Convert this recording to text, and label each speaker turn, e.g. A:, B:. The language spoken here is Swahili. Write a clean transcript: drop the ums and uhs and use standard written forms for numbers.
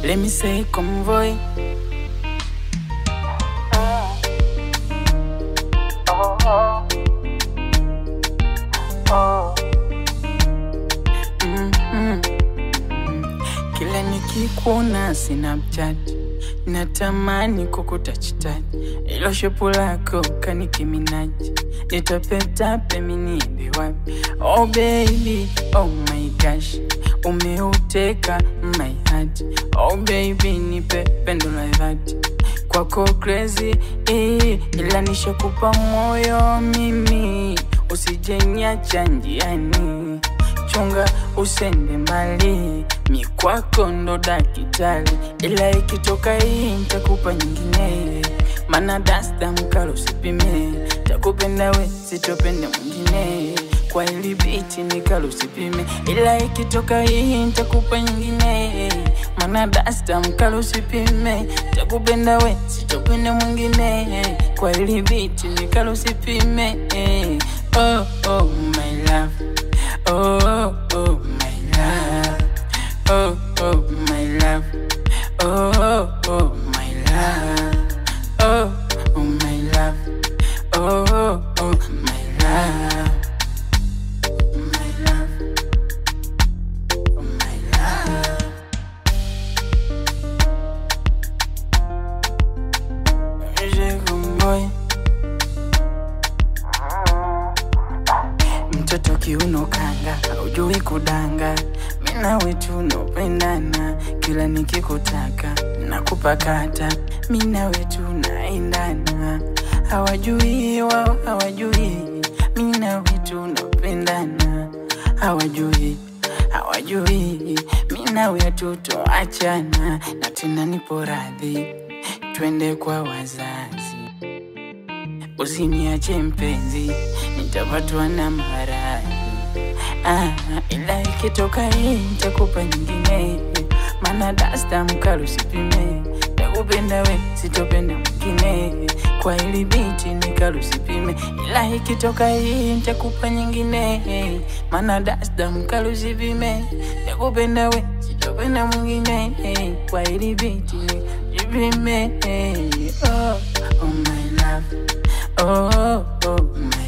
A: Let me say convoy. Kila nikikuona Snapchat natamani kukutouch. Ilo shepu lako kanikiminaji, nitapetape miniende wapi? Oh baby, oh my gosh, umeuteka my heart. Oh baby, nipe pendo la dhati, kwako crazy, ila nishakupa moyo mimi, usijeniacha njiani. Chunga usende mbali, mi kwako ndo dakitali, ila ikitoka hii nitakupa nyingine. Mana dasta mkalo usipime, takupenda we sitopenda mwingine. Kwa hili biti nikalo usipime, ila ikitoka hii nitakupa nyingine. Mana dasta mkalo usipime, takupenda we sitopenda mwingine. Kwa hili biti nikalo usipime. Oh oh my love, oh oh my love, oh oh my love, oh oh my love, oh oh my love, oh oh my love, my love, my love. Boy, mtoto kiuno kanga, haujui kudanga. Mina wetu unopendana, kila nikikutaka nakupakata. Mina wetu naendana, hawajui wao hawajui. Mina wetu unopendana, hawajui mina wetu toachana. Na tena nipo radhi twende kwa wazazi, usiniache mpenzi, nitapatwa na maradhi. Ila ikitoka hii nitakupa nyingine. Mana dasta mkalo usipime, takupenda we sitopenda mwingine. Kwa hili biti nikalo usipime, ila ikitoka hii nitakupa nyingine. Mana dasta mkalo usipime, takupenda we sitopenda mwingine. Kwa hili biti nikipime. Oh oh my love, oh oh my